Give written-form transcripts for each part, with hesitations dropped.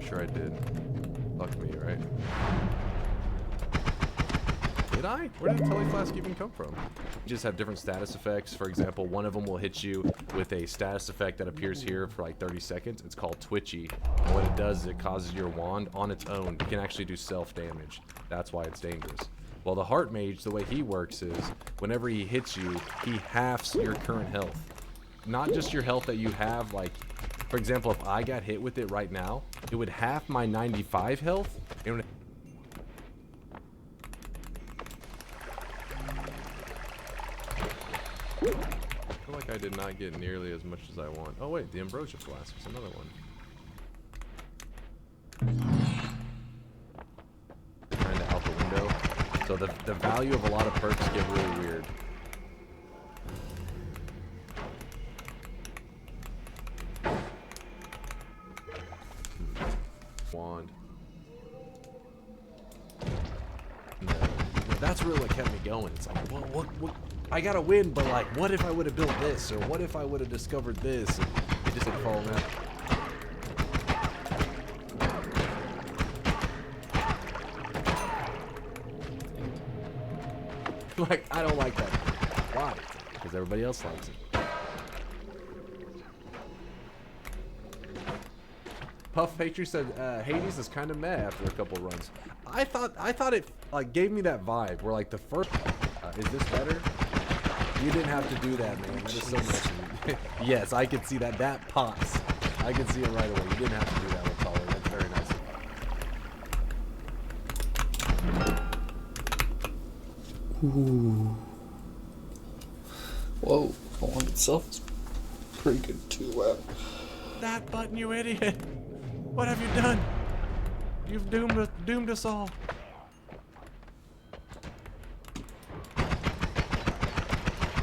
sure I did. Fuck me, right? Did I? Where did the Teleflask even come from? You just have different status effects. For example, one of them will hit you with a status effect that appears here for like 30 seconds. It's called Twitchy. And what it does is it causes your wand on its own. It can actually do self-damage. That's why it's dangerous. Well, the Heart Mage, the way he works is whenever he hits you, he halves your current health. Not just your health that you have, like, for example, if I got hit with it right now, it would half my 95 health. It would I feel like I did not get nearly as much as I want. Oh wait, the Ambrosia Flask is another one. Kind of out the window. So the value of a lot of perks get really weird. Wand. No. That's really what kept me going. It's like, well, what? I gotta win, but like, what if I would have built this, or what if I would have discovered this? And it just didn't fall out. Like, I don't like that. Why? Because everybody else likes it. Puff Patry said Hades is kind of meh after a couple runs. I thought it like gave me that vibe where like the first is this better? You didn't have to do that, man. That is so nice. Yes, I could see that. That pops. I can see it right away. You didn't have to do that with Collar. That's very nice. Ooh. Whoa. The wand itself is pretty good too. That button, you idiot! What have you done? You've doomed us all.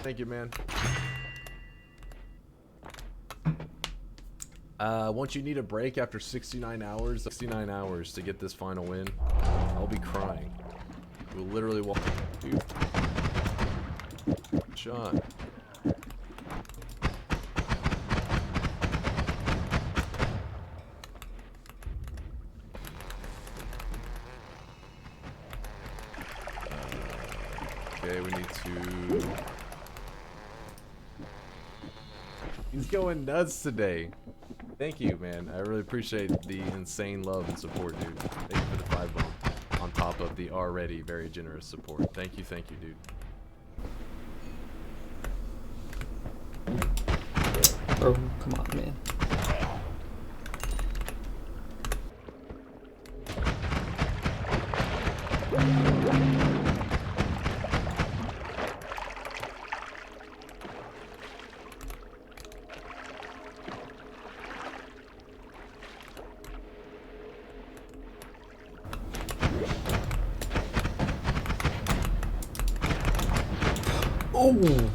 Thank you, man. Once you need a break after 69 hours to get this final win, I'll be crying. We'll literally walk. Dude. Shot. Okay, we need to... He's going nuts today. Thank you, man. I really appreciate the insane love and support, dude. Thank you for the 5 bump on top of the already very generous support. Thank you, dude. Bro, come on, man. Oh!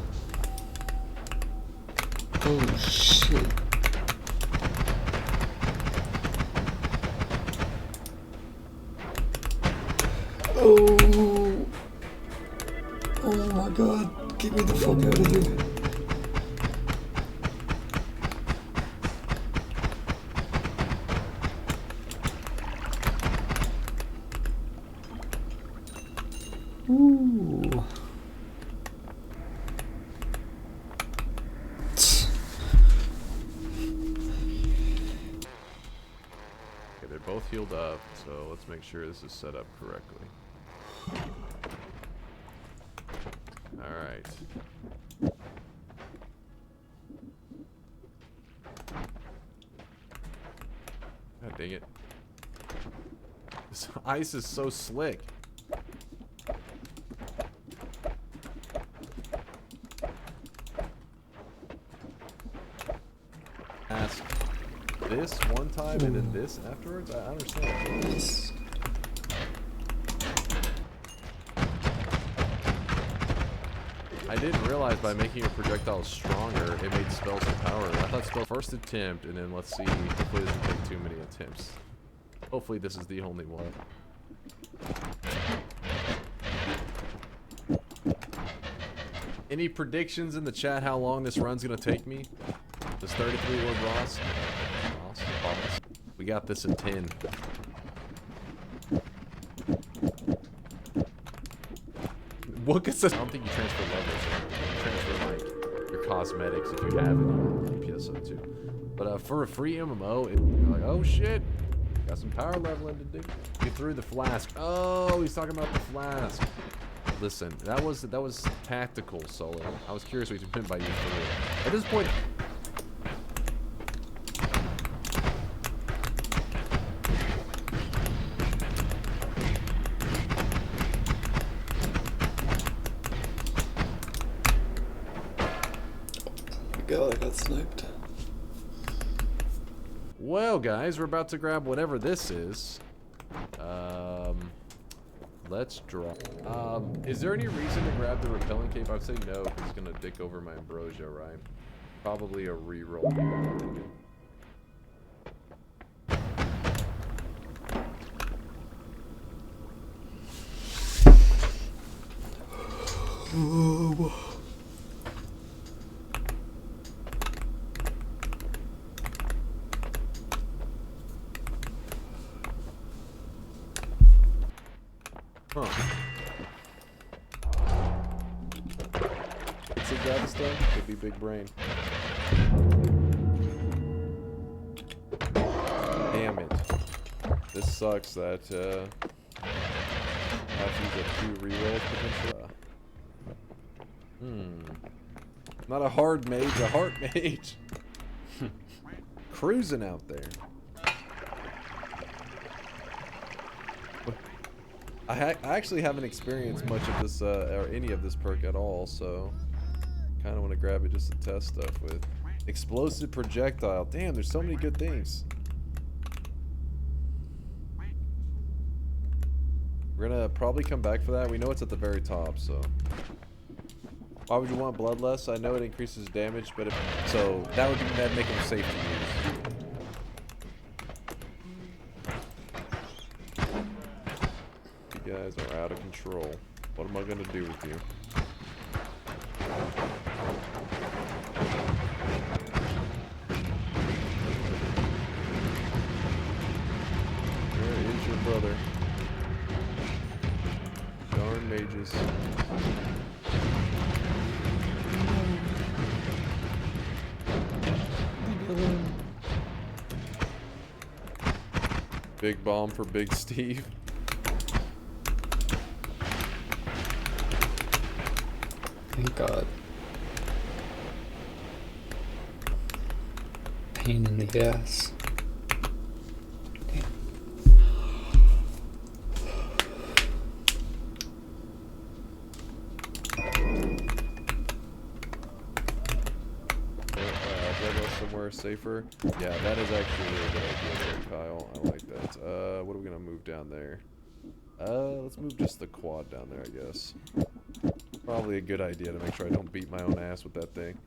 Oh shit. Oh! Oh my god. Get me the fuck out of here. Ooh. They're both healed up, so let's make sure this is set up correctly. Alright. God dang it. This ice is so slick. Ask this one time and then this afterwards? I understand. Yes. I didn't realize by making your projectiles stronger, it made spells with power. I thought spell first attempt, and then let's see. Hopefully, it doesn't take too many attempts. Hopefully, this is the only one. Any predictions in the chat how long this run's gonna take me? Does 33 Lord Ross? We got this in 10. What gets us? I don't think you transfer levels. You transfer like your cosmetics if you have any on PSO2. But for a free MMO, you're like, oh shit, got some power leveling to do. You threw the flask. Oh, he's talking about the flask. Listen, that was tactical, Solo. I was curious what you meant by you threw it. At this point. God, I got sniped. Well, guys, we're about to grab whatever this is. Let's draw. Is there any reason to grab the repellent cape? I would say no, because it's gonna dick over my ambrosia, right? Probably a reroll here, I'm thinking. Huh. It's a grab stuff. Could be big brain. Damn it. This sucks that I have to use a few rerolls potentially. Not a hard mage, a heart mage. Cruising out there. I actually haven't experienced much of this, or any of this perk at all, so kind of want to grab it just to test stuff with. Explosive projectile. Damn, there's so many good things. We're gonna probably come back for that. We know it's at the very top, so. Why would you want Bloodlust? I know it increases damage, but so that'd make them safe to use. You guys are out of control. What am I gonna do with you? Where is your brother? Darn mages. Big bomb for Big Steve. Thank God. Pain in the ass. Somewhere safer. Yeah, that is actually a good idea there, Kyle. I like that. What are we gonna move down there? Let's move just the quad down there, I guess. Probably a good idea to make sure I don't beat my own ass with that thing.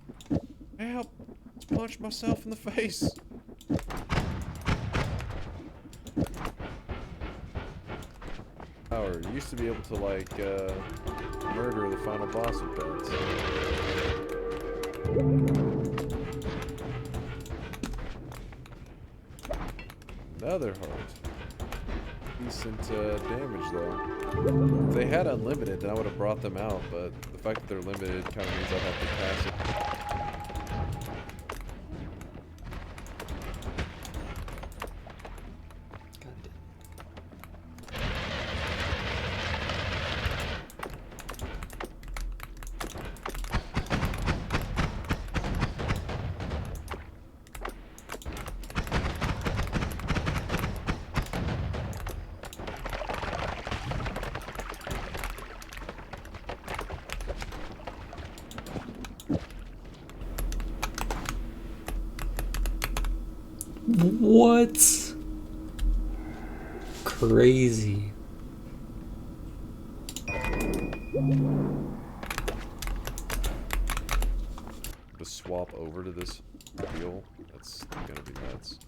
Help! Let's punch myself in the face! Power. You used to be able to, like, murder the final boss with that, so. Another heart. Decent damage though. If they had unlimited, then I would have brought them out, but the fact that they're limited kind of means I'd have to pass it. What? Crazy. To swap over to this deal, that's gonna be nuts.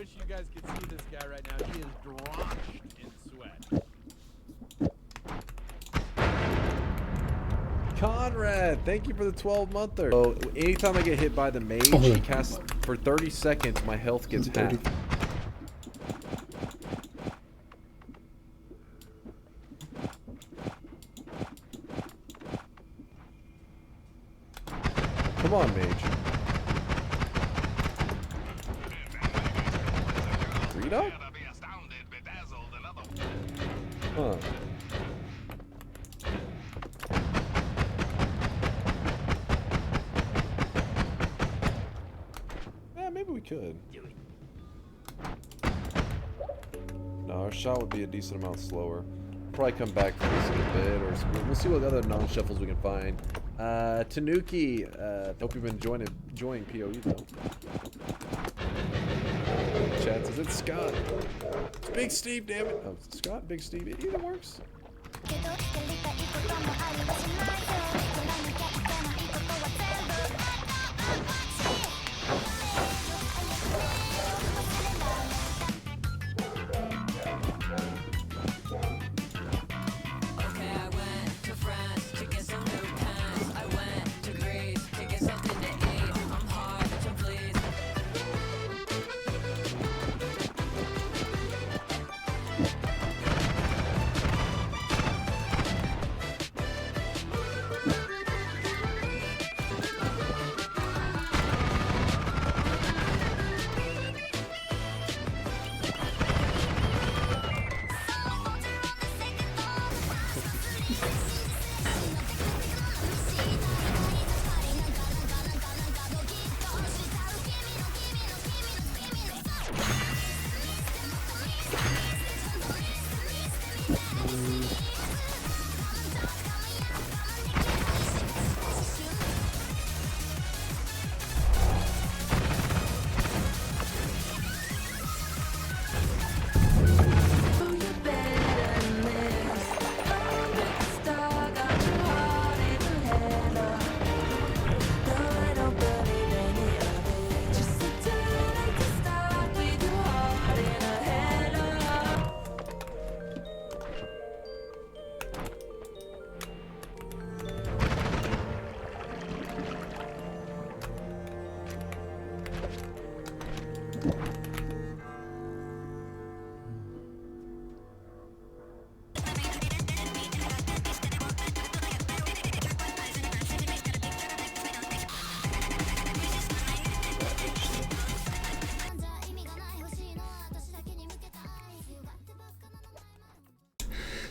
wish you guys could see this guy right now. He is drenched in sweat. Conrad, thank you for the 12-monther. So anytime I get hit by the mage, he casts for 30 seconds. My health gets half. Come on, mage. Read up? Huh. Yeah, maybe we could. No, our shot would be a decent amount slower. Probably come back for this in a bit, or we'll see what other non-shuffles we can find. Tanuki, hope you've been enjoying PoE though. Chat says it's Scott. It's Big Steve, damn it. Oh, Scott, Big Steve, it either works.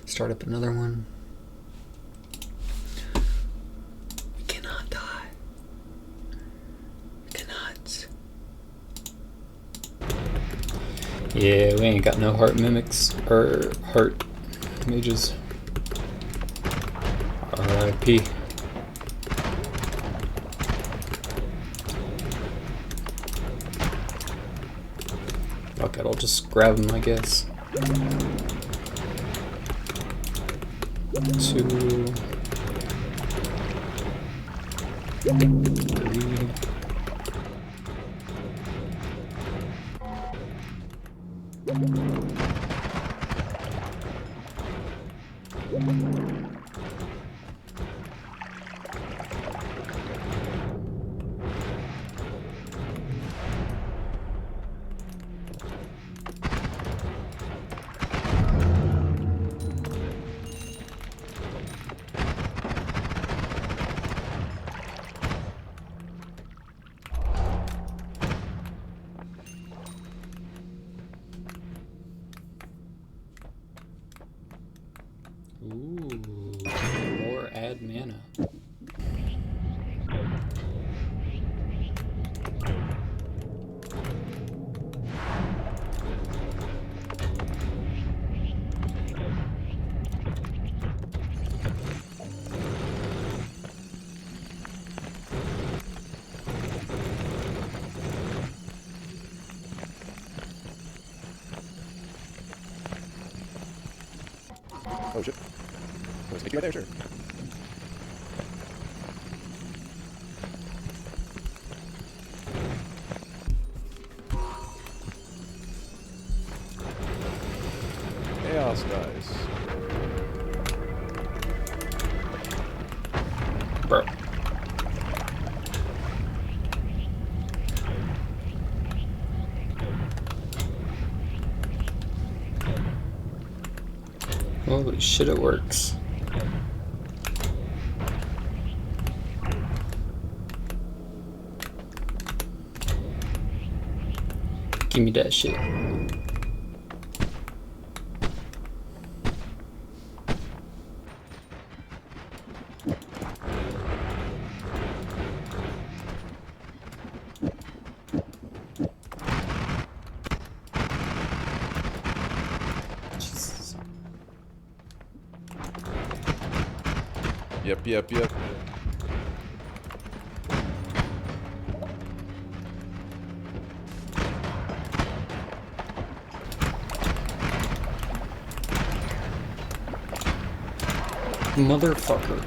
Start up another one. We cannot die. We cannot. Yeah, we ain't got no heart mimics or heart mages. R.I.P. Fuck it, I'll just grab them, I guess. 2, 3. Ooh, more add mana. Oh shit. Oh, it's right there, sure. this dice. Bro. Holy shit, it works. Give me that shit. Jesus. Yep. Motherfucker.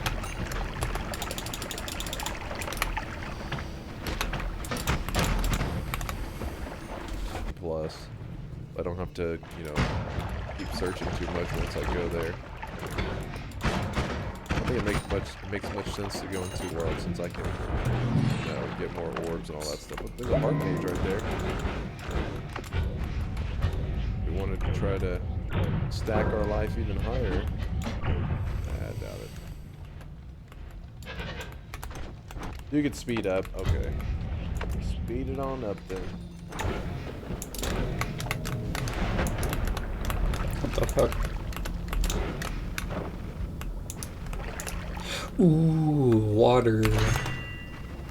Plus, I don't have to, you know, keep searching too much once I go there. I think it makes much sense to go into world since I can, you know, get more orbs and all that stuff. But there's a heart gauge right there. We wanted to try to stack our life even higher. I doubt it. You could speed up. Okay. Speed it on up then. What the fuck? Ooh, water.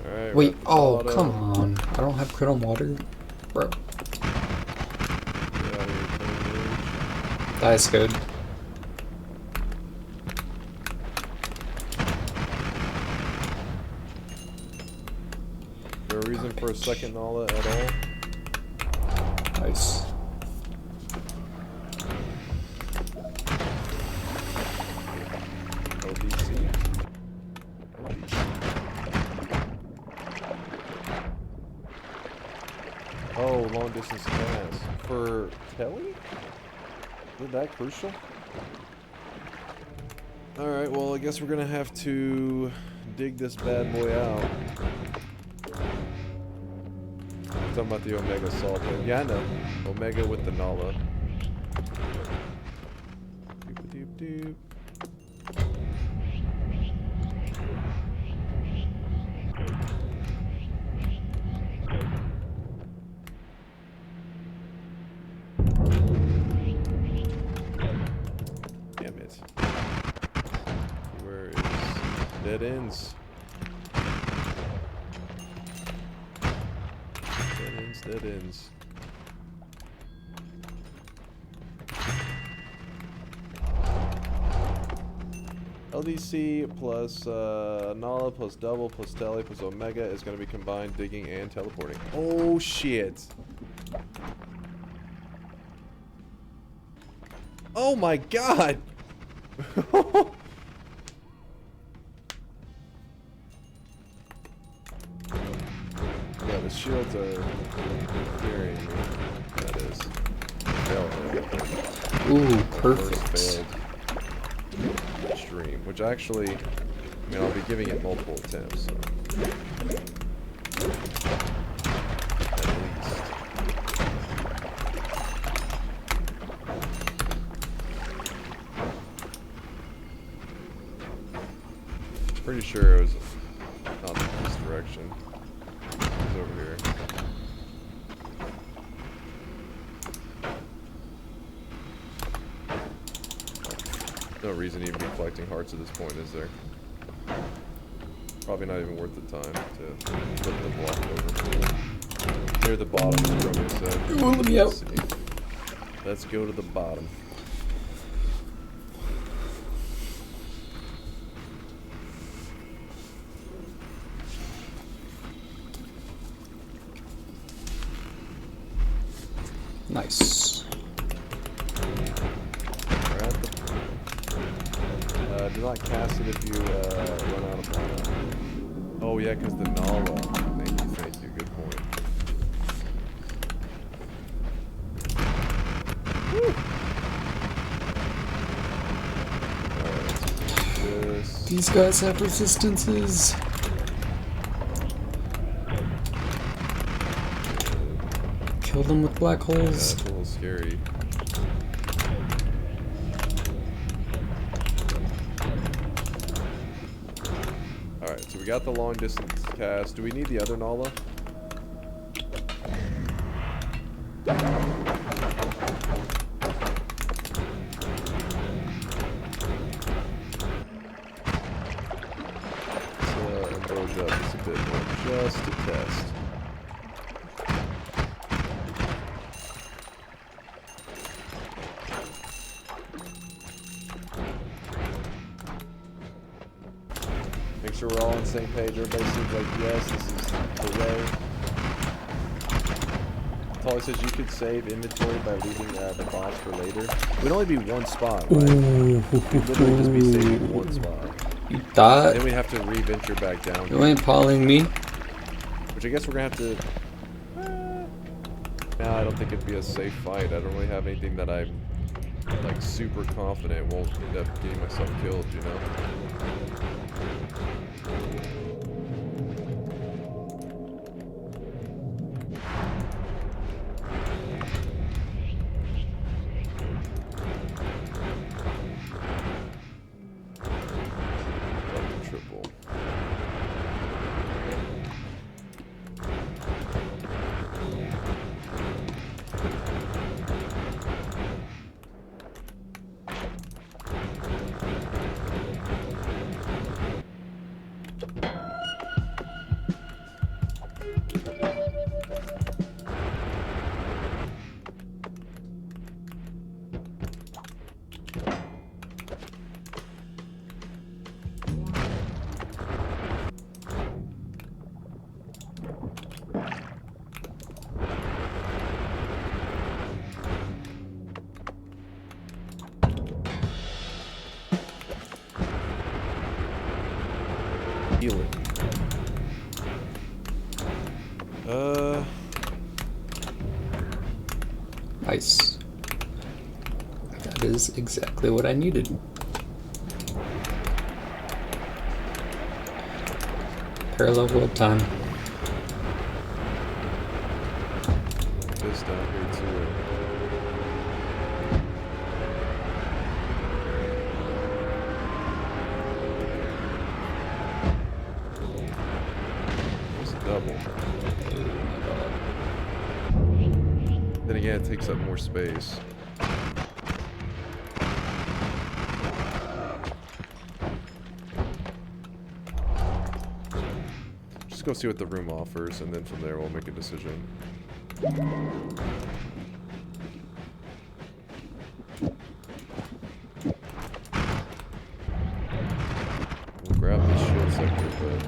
Alright. Wait, oh, come on. I don't have crit on water? Bro. That's good. Is there a reason for a second Nala at all? Nice. LDC. Oh, long distance pass. For Telly? Is that crucial? Alright, well I guess we're gonna have to dig this bad boy out. I'm talking about the Omega Salt Pit. Yeah, I know. Omega with the Nala. Doop-a-doop-doop. Damn it. Where is dead ends? Dead ends. LDC plus Nala plus double plus Tele plus Omega is going to be combined digging and teleporting. Oh shit. Oh my god. Yeah, the shields are clearing me. That is. Ooh, First perfect. failed stream, which actually, I mean, I'll be giving it multiple attempts. So. At least. Pretty sure it was not in this direction. It was over here. No reason to even be collecting hearts at this point, is there? Probably not even worth the time to flip the block over. Near the bottom, as Romeo said. Ooh, let me out. Let's see. Let's go to the bottom. Nice. We're at the... do not cast it if you run out of mana. Oh yeah, because the Nala. Thank you, good point. Woo. These guys have resistances. Kill them with black Yeah, holes. that's a little scary. Alright, so we got the long distance cast. Do we need the other Nala? Ambrosia up just a bit more, just to test. Make sure we're all on the same page. Everybody seems like, yes, this is hooray. Tolly says you could save inventory by leaving the box for later. It would only be one spot, right? It would literally just be saving one spot. You thought? Then we'd have to re-venture back down. You ain't calling me. Which I guess we're gonna have to... No, I don't think it'd be a safe fight. I don't really have anything that I'm like super confident won't end up getting myself killed, you know? Double, triple. Healing. Nice. That is exactly what I needed. Parallel world time. This down here too. It's a double. Then again, it takes up more space. Just go see what the room offers, and then from there we'll make a decision. We'll grab this shield sector, but...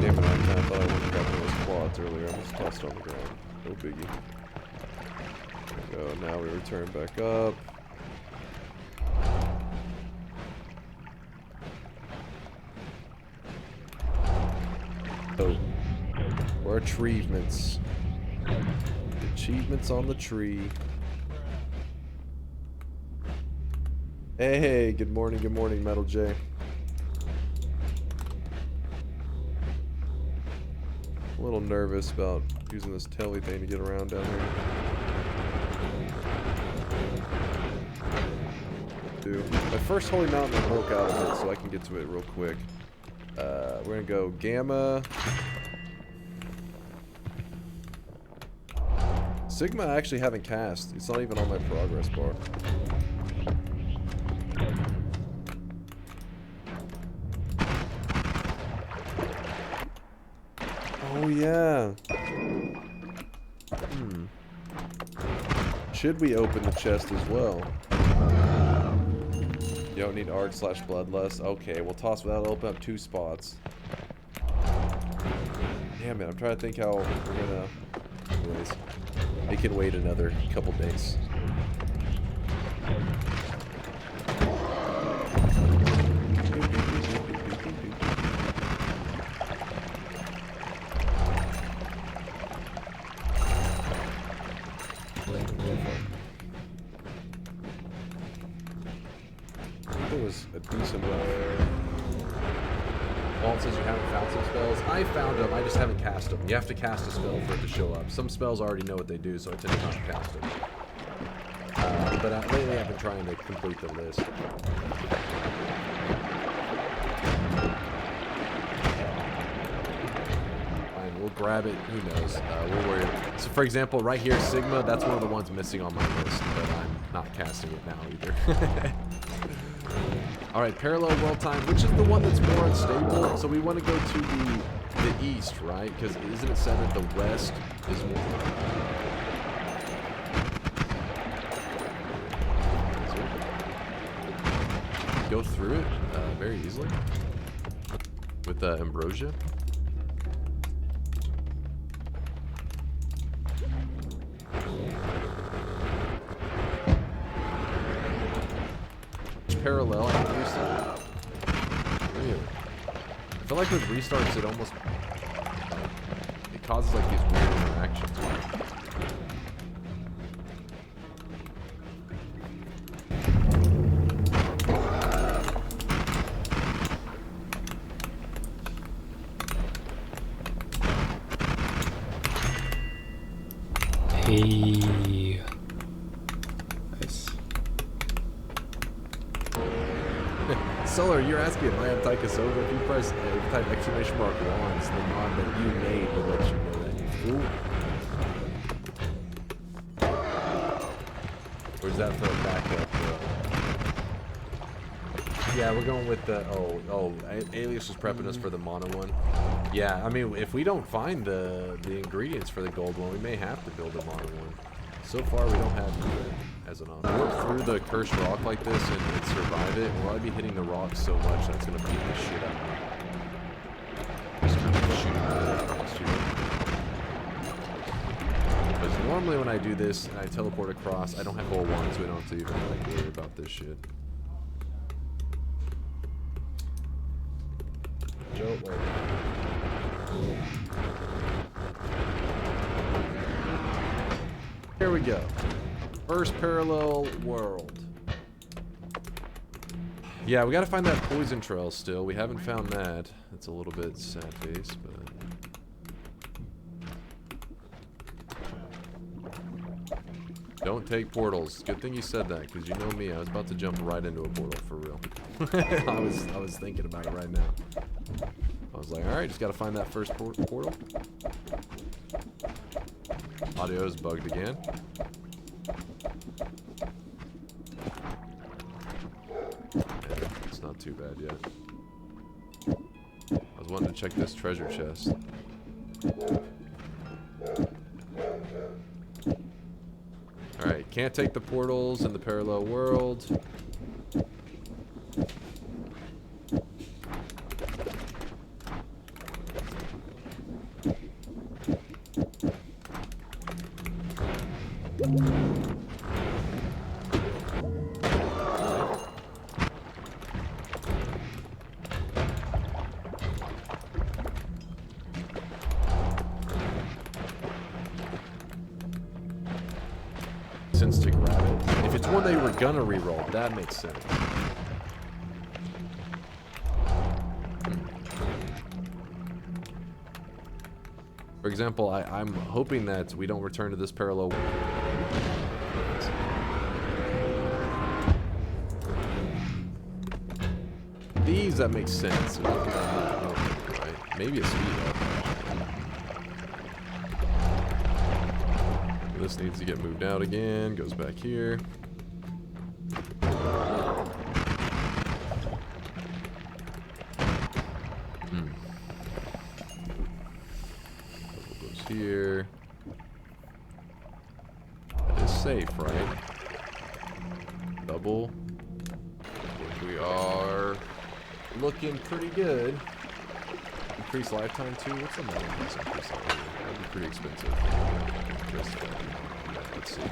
Damn it, I kind of thought I would have got one of those quads earlier. I almost tossed it on the ground. No biggie. There we go. Now we return back up. So, our achievements. Achievements on the tree. Hey, good morning, Metal J. A little nervous about using this telly thing to get around down here. Dude, my first holy mountain I broke out of it, so I can get to it real quick. We're gonna go Gamma. Sigma I actually haven't cast. It's not even on my progress bar. Oh yeah. Should we open the chest as well? You don't need Arc / Bloodlust. Okay, we'll toss that'll open up 2 spots. Damn it, I'm trying to think how we're gonna... Anyways, it can wait another couple days. so far. I think it was a decent run. Walt says you haven't found some spells. I found them, I just haven't cast them. You have to cast a spell for it to show up. Some spells already know what they do, so I tend to not cast them. But lately I've been trying to complete the list. Fine, we'll grab it. Who knows? We'll worry. So for example, right here, Sigma, that's one of the ones missing on my list, but I'm not casting it now either. Alright, parallel world time, which is the one that's more unstable. So we want to go to the east, right? Because isn't it said that the west is more... Go through it very easily with ambrosia. Parallel, I can restart. Really? I feel like with restarts, it almost it causes like these weird interactions. Hey. Nice. Solar, you're asking if I have Taikasova. If you press type exclamation mark wands, the mod that you made will let you know that, you fool. Where's that for a backup? Yeah, we're going with the... Oh, Alias was prepping us for the mono one. Yeah, I mean, if we don't find the ingredients for the gold one, we may have to build a mono one. So far, we don't have either as an option. Work through the cursed rock like this and survive it. We'll probably be hitting the rock so much that's going to beat the shit out of me. Just kind of shooting it across you. Because normally when I do this and I teleport across, I don't have gold one, so we don't have to even like worry about this shit. Joe, wait. Here we go. First parallel world. Yeah, we gotta find that poison trail still. We haven't found that. It's a little bit sad face, but... Don't take portals. Good thing you said that, because you know me, I was about to jump right into a portal, for real. I was thinking about it right now. I was like, alright, just gotta find that first portal. Audio is bugged again. Yeah, it's not too bad yet. I was wanting to check this treasure chest. Alright, can't take the portals in the parallel world. To grab it. If it's one they were gonna reroll, that makes sense. For example, I'm hoping that we don't return to this parallel. These, that makes sense. Right? Maybe a speed up. This needs to get moved out again. Goes back here. Double goes here. That is safe, right? Double. We are looking pretty good. Increase lifetime too. What's the minimum increase lifetime? That'd be pretty expensive. Just, let's see.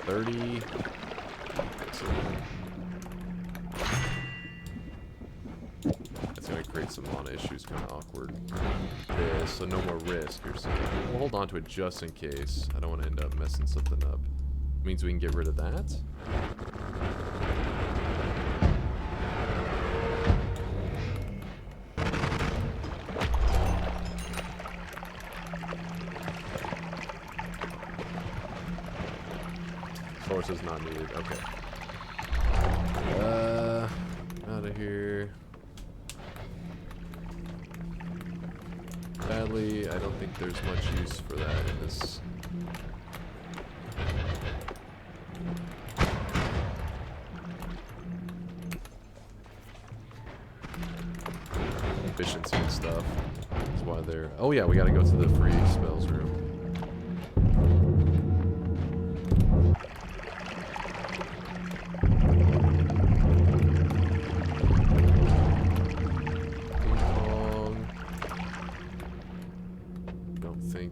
30. Let's see. That's gonna create some mana issues, kind of awkward. Yeah, so no more risk. You're saying. We'll hold on to it just in case. I don't want to end up messing something up. Means we can get rid of that. Source is not needed. Okay. Out of here. Sadly, I don't think there's much use for that in this. Efficiency and stuff. That's why they're. Oh yeah, we gotta go to the free spells room.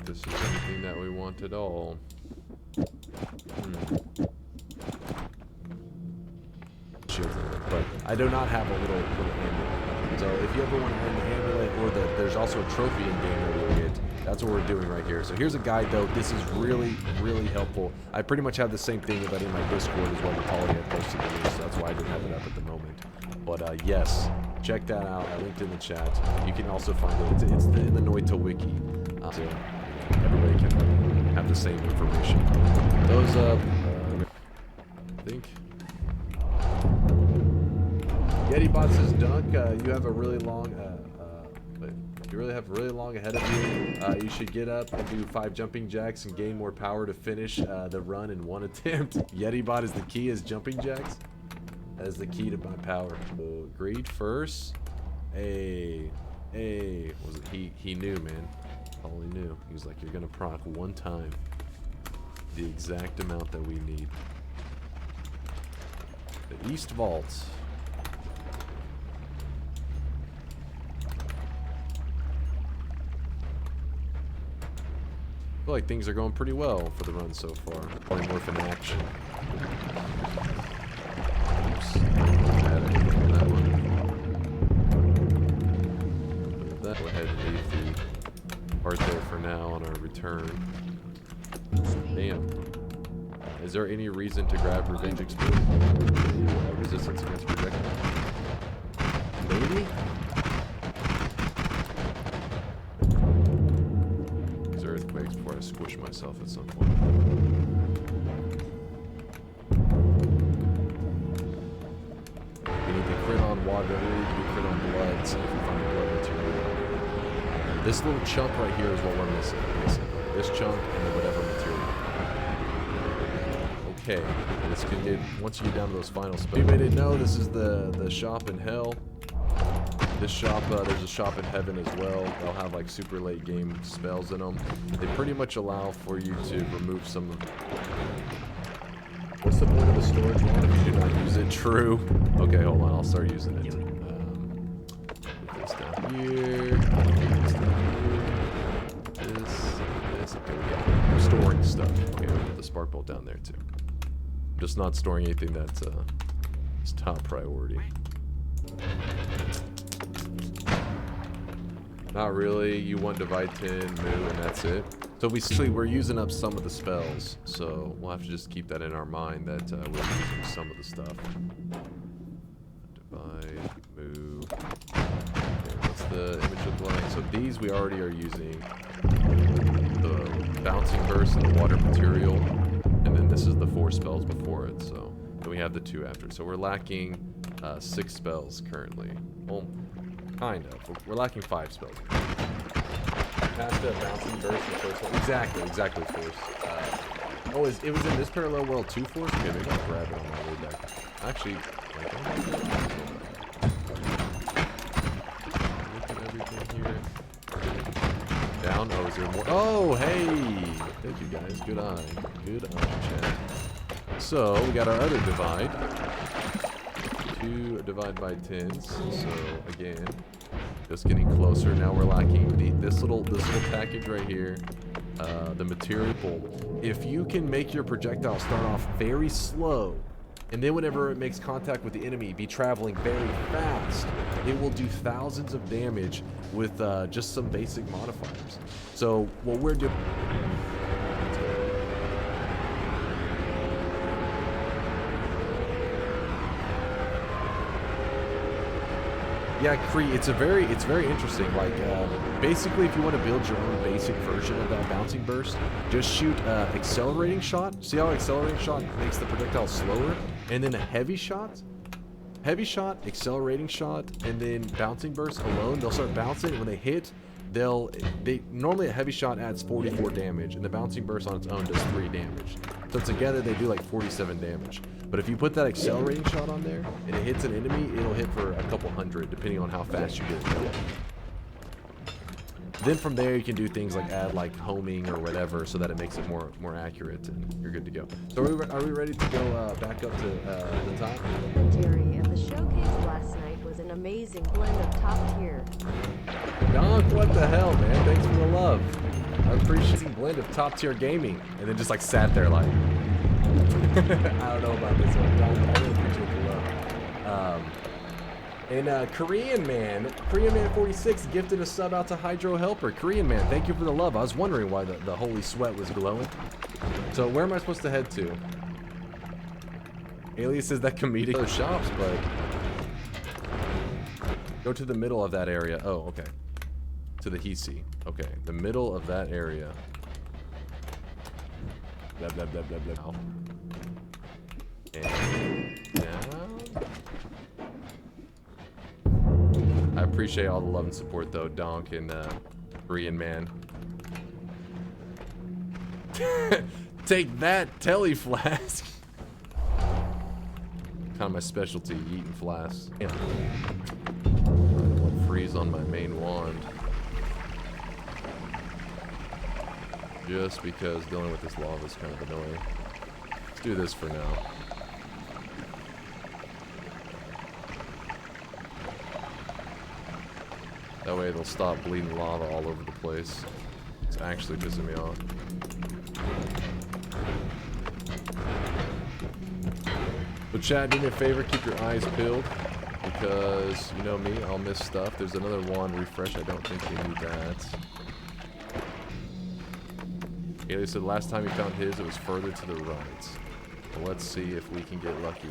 This is anything that we want at all. But I do not have a little amulet. So if you ever want to earn the amulet, or there's also a trophy in game that we'll get. That's what we're doing right here. So here's a guide though. This is really, really helpful. I pretty much have the same thing about in my Discord as well. Natalia had posted to me, so that's why I didn't have it up at the moment. But yes, check that out. I linked in the chat. You can also find it. It's in the Noita wiki. So everybody can have the same information. Those I think YetiBot says, Dunk, you have a really long ahead of you. You should get up and do 5 jumping jacks and gain more power to finish the run in 1 attempt. YetiBot is the key, is jumping jacks. That is the key to my power. So, agreed first. Was it he knew, man. All he knew. He was like, you're gonna proc 1 time. The exact amount that we need. The East Vault. I feel like things are going pretty well for the run so far. Polymorph in action. Oops. Add anything to that one. Go ahead and leave the part there for now on our return. Damn. Is there any reason to grab Revenge Experience? Resistance against projectile? Maybe? These earthquakes before I squish myself at some point. We need to crit on water, we need to do crit on blood, so if we find blood material. This little chunk right here is what we're missing, basically. This chunk and then whatever material. Okay, this can get, once you get down to those final spells. Anybody didn't know, this is the shop in hell. This shop, there's a shop in heaven as well. They'll have like super late game spells in them. They pretty much allow for you to remove some. What's the point of a storage wand if you do not use it? True. Okay, hold on, I'll start using it. Put this down here. This. Okay, yeah. I'm storing stuff. Okay, I'll put the spark bolt down there too. I'm just not storing anything that's top priority. Not really. You want divide 10, move, and that's it. So we're using up some of the spells, so we'll have to just keep that in our mind that we're using some of the stuff. Divide, move. Okay, what's the image look like? So these we already are using. The bouncing burst and the water material, and then this is the 4 spells before it. So then we have the 2 after. So we're lacking 6 spells currently. Well, kind of. We're lacking 5 spells. Past the bouncing burst the first one. Exactly first. Oh, it was in this parallel world 2 force? Okay, maybe I'll grab it on my way back. Actually, look at everything here. Down. Oh, is there more? Oh, hey! Thank you guys. Good eye. Good eye, chat. So, we got our other divide. 2 divide by 10s. So, again, just getting closer. Now we're lacking this little package right here. The material. If you can make your projectile start off very slow, and then whenever it makes contact with the enemy, be traveling very fast, it will do thousands of damage with just some basic modifiers. So what we're doing... Yeah, Cree, it's very interesting. Like, basically, if you want to build your own basic version of that bouncing burst, just shoot accelerating shot. See how accelerating shot makes the projectile slower, and then a heavy shot, accelerating shot, and then bouncing burst alone. They'll start bouncing, and when they hit, they normally a heavy shot adds 44 damage, and the bouncing burst on its own does 3 damage. So together they do like 47 damage. But if you put that accelerating shot on there and it hits an enemy, it'll hit for a couple hundred depending on how fast you get it going. Then from there you can do things like add like homing or whatever so that it makes it more accurate and you're good to go. So are we ready to go back up to the top? Commentary of the showcase last night was an amazing blend of top tier. Donk, what the hell, man? Thanks for the love. I appreciate the blend of top tier gaming. And then just like sat there like, I don't know about this one. Donk, I really appreciate the love. And Korean Man 46 gifted a sub out to Hydro Helper. Korean Man, thank you for the love. I was wondering why the holy sweat was glowing. So where am I supposed to head to? Alias says that comedic other shops, but go to the middle of that area. Oh, okay. To the Hisi. Okay, the middle of that area. Blah, blah, blah, blah, blah. And down. I appreciate all the love and support, though, Donk and Korean Man. Take that, Telly Flask. Kind of my specialty, eating flasks. Yeah. I don't want freeze on my main wand. Just because dealing with this lava is kind of annoying. Let's do this for now. That way it'll stop bleeding lava all over the place. It's actually pissing me off. But chat, do me a favor, keep your eyes peeled. Because, you know me, I'll miss stuff. There's another wand refresh, I don't think we need that. Haley said last time he found his, it was further to the right. Well, let's see if we can get lucky.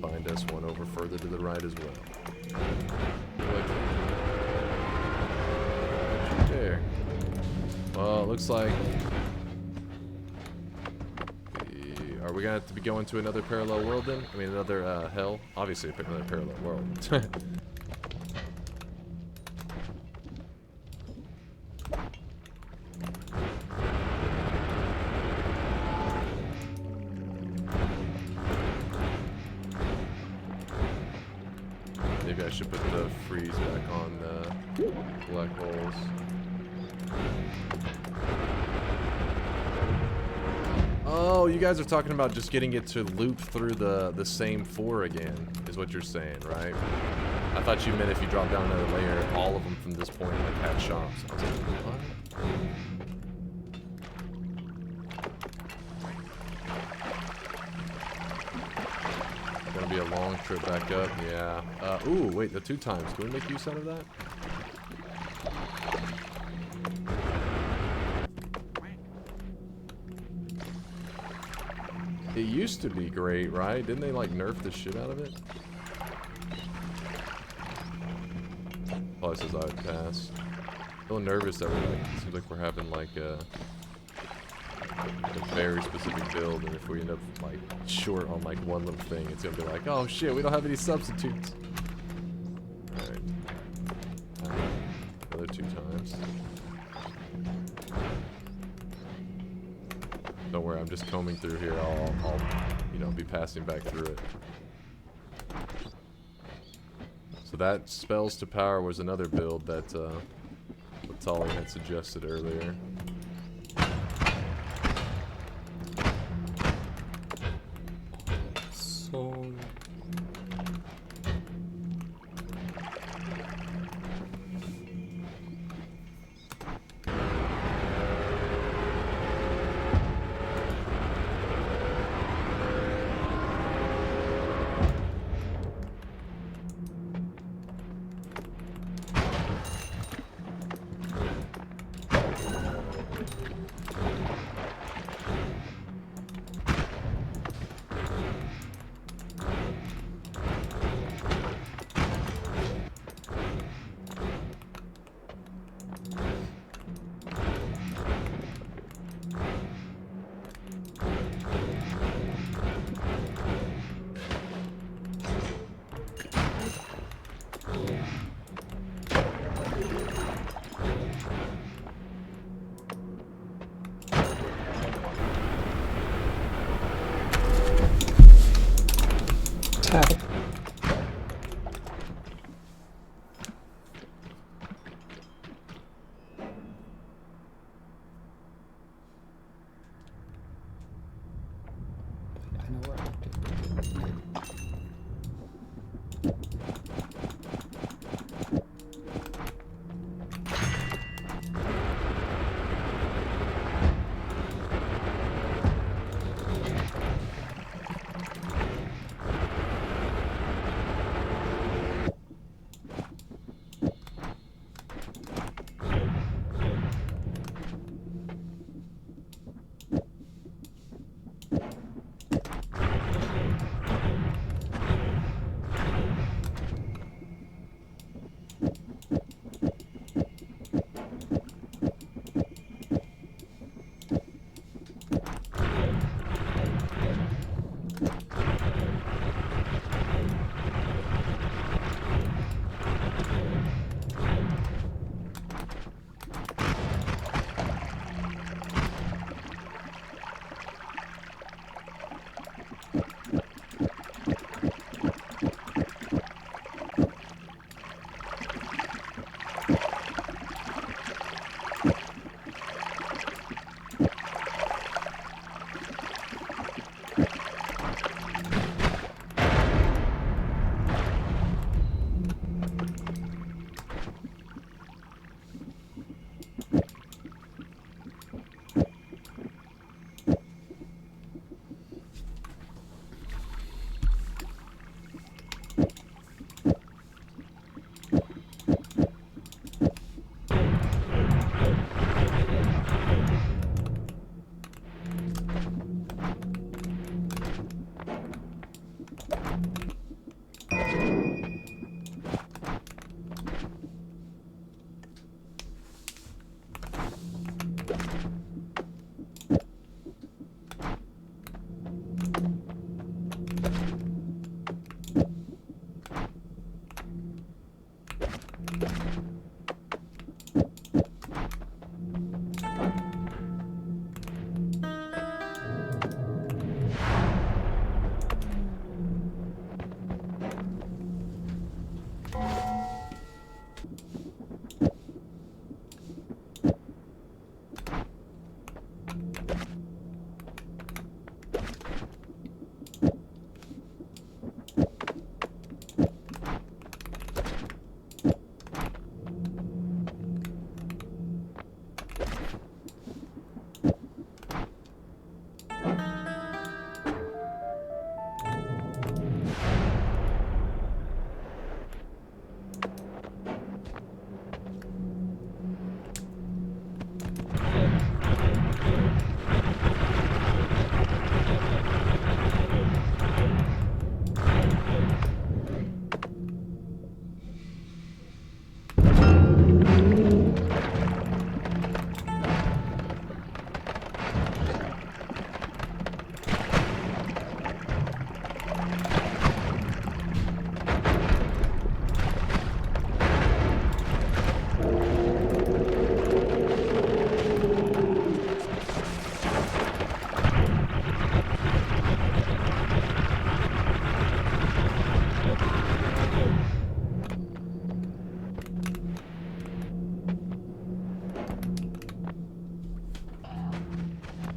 Find us one over further to the right as well. There. Well, it looks like... Are we gonna have to be going to another parallel world then? I mean, another hell? Obviously, another parallel world. Maybe I should put the freeze back on the black holes. Oh, you guys are talking about just getting it to loop through the same 4 again, is what you're saying, right? I thought you meant if you drop down another layer, all of them from this point like had shops. I was like, what? Gonna be a long trip back up, yeah. Ooh, wait, the 2 times. Can we make use out of that? It used to be great, right? Didn't they like nerf the shit out of it? Oh, it says I would pass. A little nervous that we're like, it seems like we're having like a very specific build, and if we end up like short on like one little thing, it's gonna be like, oh shit, we don't have any substitutes. Alright. Another 2 times. Don't worry, I'm just combing through here. I'll you know, be passing back through it. So that spells to power was another build that Tali had suggested earlier. So... How? I know where I left it.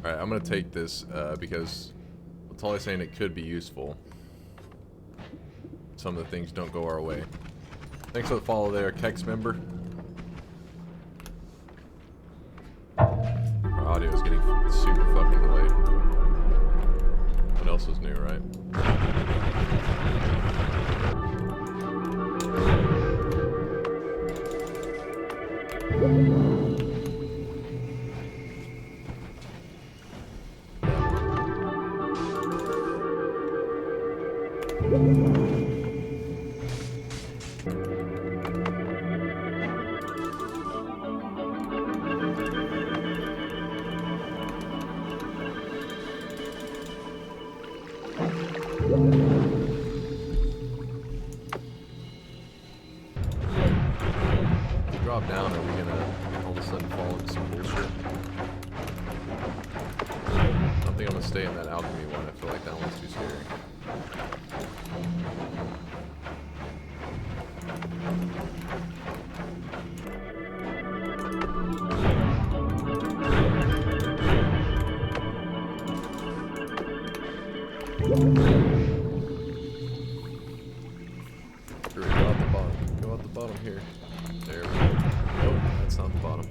Alright, I'm gonna take this because I'm totally saying it could be useful. Some of the things don't go our way. Thanks for the follow there, Kex member. Our audio is getting super fucking delayed. What else is new, right? Drop down, are we gonna all of a sudden fall into some bullshit? I don't think I'm gonna stay in that alchemy one. I feel like that one's too scary. Go out the bottom. Go out the bottom here. There we go. Nope, that's not the bottom.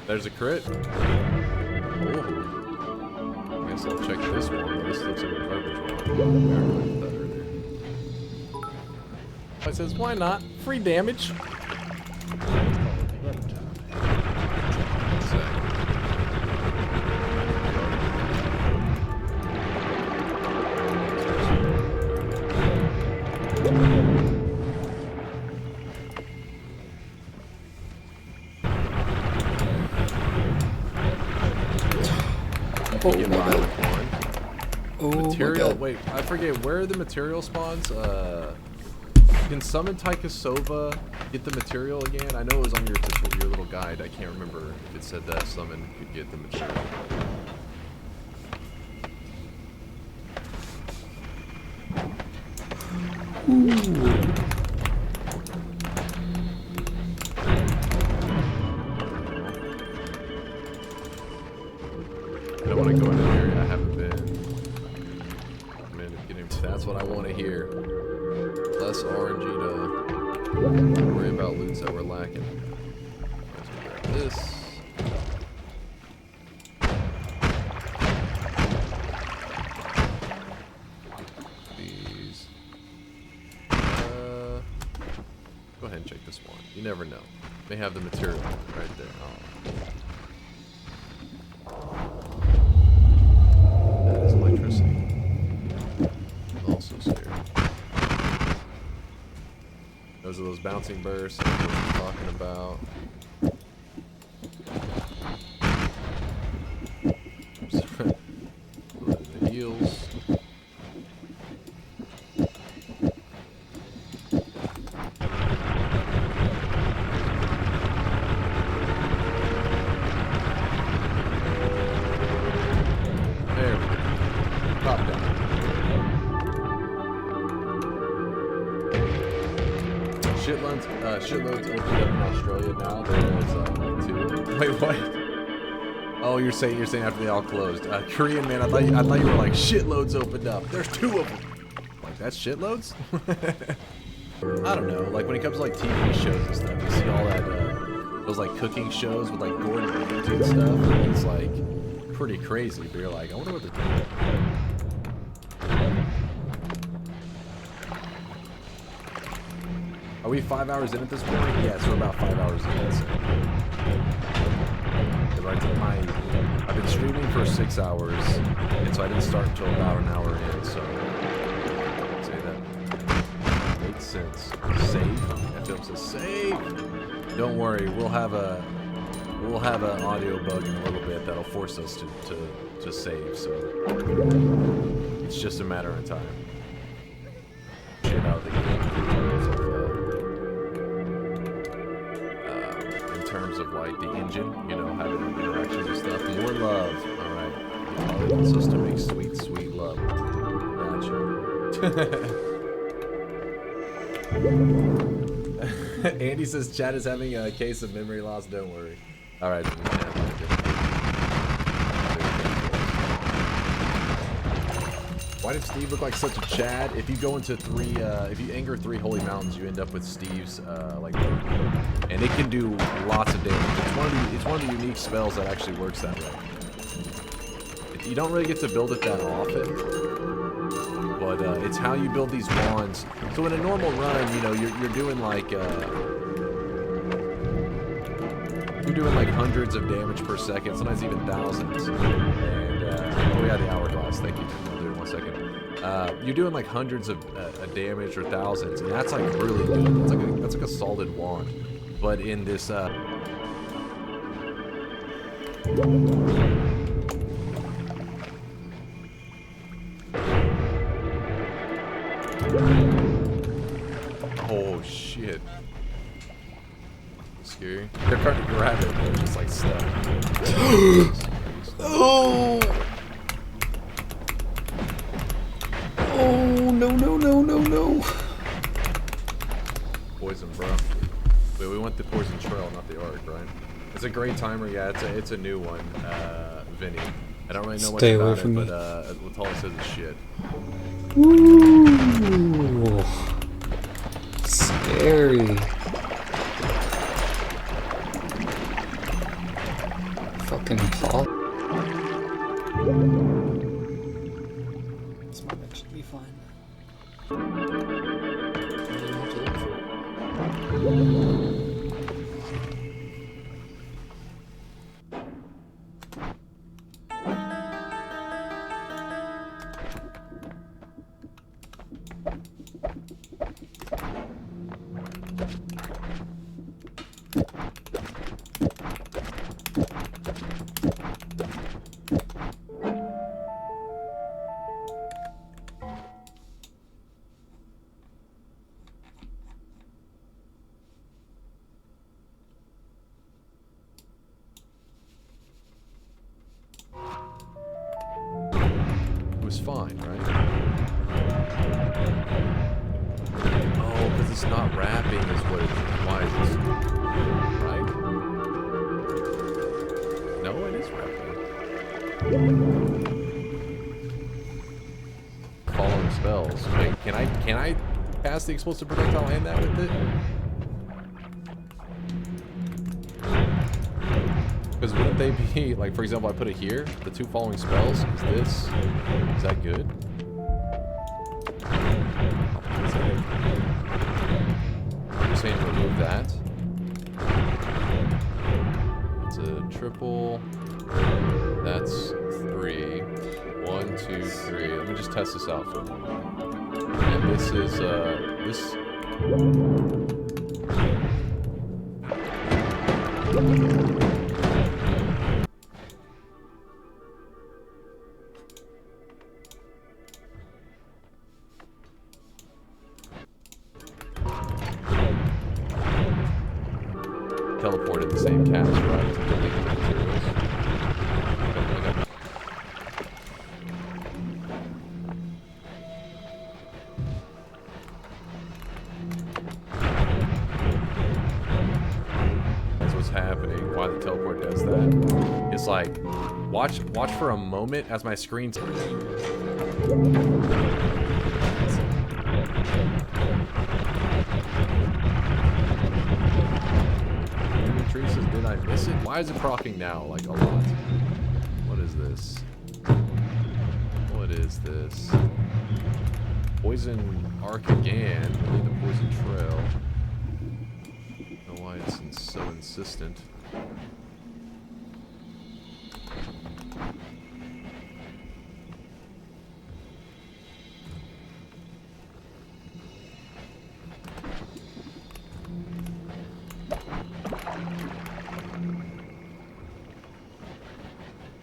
There's a crit. Oh. I guess I'll check this one. This looks like a garbage one. It says, why not? Free damage. Oh Get my by god. with one. Oh Material. my god. Wait, I forget where are the material spawns. Can summon Taikasova get the material again? I know it was on your little guide. I can't remember if it said that summon could get the material. I don't want to go in an area I haven't been. Man, that's what I want to hear. Less RNG to worry about loots that we're lacking. Let's grab this. These. Go ahead and check this one. You never know. They have the material right there. Oh. That is electricity. I'm also scared. Those are those bouncing bursts that I'm talking about. The heals. There we go. Top down. Shitloads opened up in Australia now. There's like 2. Wait, what? Oh, you're saying after they all closed. Korean man, I thought you were like shitloads opened up. There's 2 of them. Like that's shitloads? I don't know. Like when it comes to like TV shows and stuff, you see all that those like cooking shows with like Gordon Ramsay and stuff. And it's like pretty crazy. But you're like, I wonder what they're doing. Are we 5 hours in at this point? Yeah, so we're about 5 hours in. So. I've been streaming for 6 hours, and so I didn't start until about an hour in, so say that makes sense. Save. FM says save. Don't worry, we'll have an audio bug in a little bit that'll force us to save, so it's just a matter of time. Get out of the game. In terms of like the engine, you know, having interactions and stuff. More love. Alright. It wants us to make sweet, sweet love. Gotcha. Andy says chat is having a case of memory loss. Don't worry. Alright. Why did Steve look like such a Chad? If you go into if you anger 3 holy mountains, you end up with Steve's like, and it can do lots of damage. It's one of the unique spells that actually works that way. You don't really get to build it that often, but it's how you build these wands. So in a normal run, you know, you're doing like hundreds of damage per second, sometimes even thousands. And oh yeah, the hourglass. Thank you. I'll do it in 1 second. You're doing like hundreds of damage or thousands, and that's like really good. That's like a solid wand. But in this Oh shit. Scary. They're trying to grab it, but it's just like stuck. Oh! Oh, no, no, no, no, no. Poison, bro. Wait, we went the poison trail, not the arc, right? It's a great timer. Yeah, it's a new one, Vinny. I don't really know much Stay away about from it, me. but all it says is shit. Ooh. Scary. Fucking Paul. This might actually be fine. It was fine, right? Oh, because it's not wrapping is what it's... Why is this... Right? No, it is wrapping. Following spells. Wait, can I cast the explosive projectile and that with it? Because wouldn't they be, like, for example, I put it here, the 2 following spells, is that good? I'm saying remove that. It's a triple, that's 3, 1, 2, 3, let me just test this out for a moment. And this is, this... teleported the same cast, right? To delete the materials. Okay. That's what's happening. Why the teleport does that? It's like, watch for a moment as my screen's... Traces, did I miss it? Why is it proccing now? Like a lot. What is this? What is this? Poison arc again. Lead the poison trail. I don't know why it's so insistent.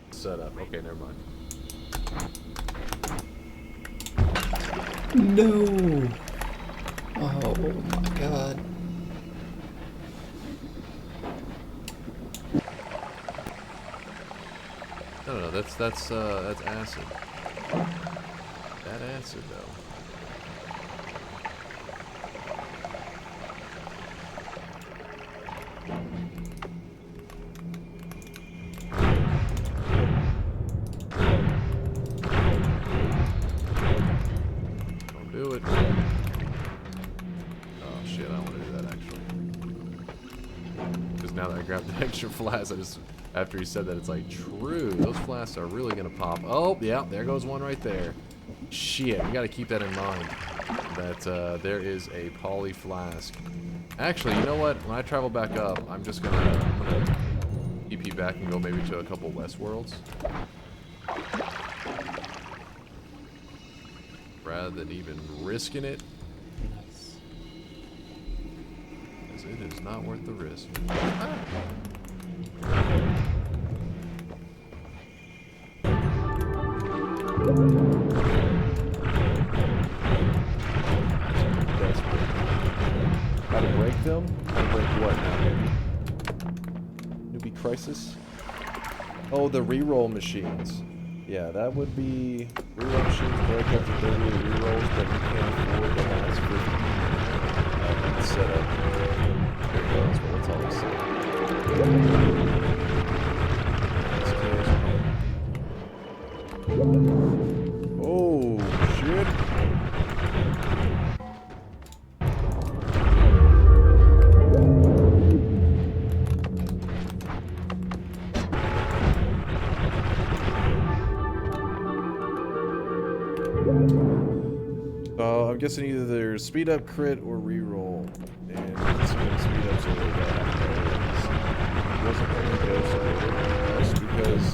Setup. Okay, never mind. No! Oh my god. No, that's acid. That acid though. Don't do it. Oh shit, I don't want to do that actually. Because now that I grabbed the extra flask, I just, after he said that, it's like, true, those flasks are really gonna pop. Oh, yeah, there goes one right there. Shit, we gotta keep that in mind. That there is a poly flask. Actually, you know what? When I travel back up, I'm gonna TP back and go maybe to a couple West Worlds. Rather than even risking it. Nice. Because it is not worth the risk. How to break them? How to break what now? Newbie Crisis? Oh, the reroll machines. Yeah, that would be reroll machines break up to 38 rerolls, but you can't afford the last 50 setup. There it goes, but that's all we see. Oh, shit. I'm guessing either there's speed up, crit, or reroll. And it's gonna speed up's really bad. It wasn't letting me go so just because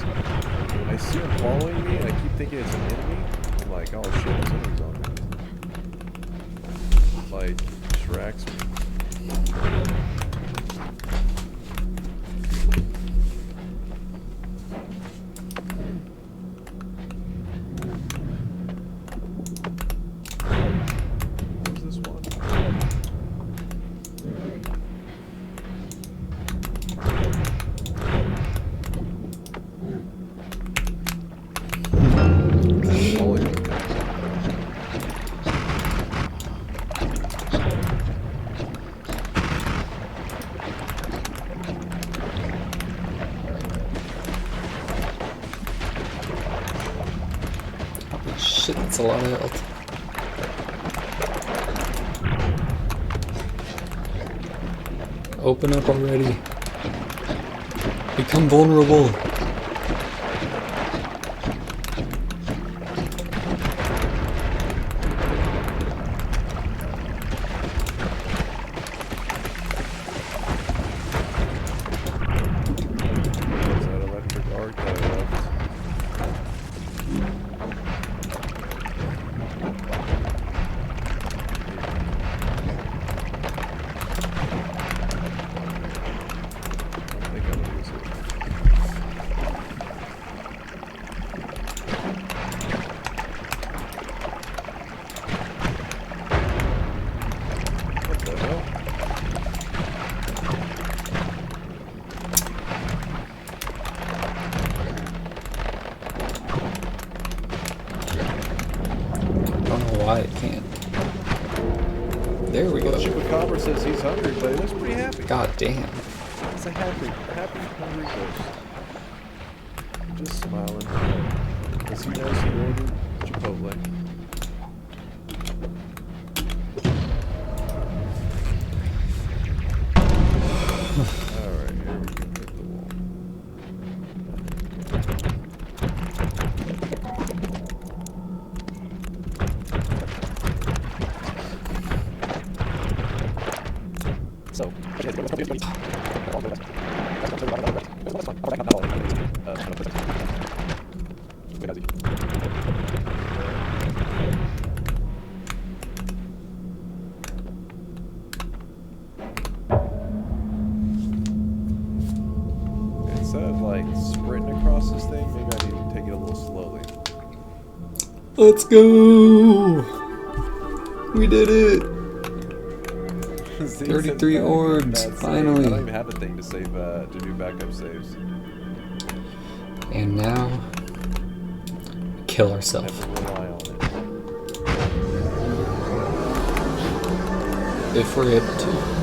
I see him following me and I keep thinking it's an enemy. I'm like, oh shit, there's enemies on me. Like, distracts me. Shit, that's a lot of health. Open up already. Become vulnerable. Why it can't. There we go. Chupacabra says he's hungry, but he looks pretty happy. God damn. It's a happy, hungry ghost. Just smiling. Because he knows he ordered Chipotle. Alright, here we go. Hit the wall. So, instead of like sprinting across this thing, maybe I need to take it a little slowly. Let's go! We did it! 33 orbs, finally. I don't even have a thing to save, to do backup saves. And now, kill ourselves. Never rely on it. If we're able to.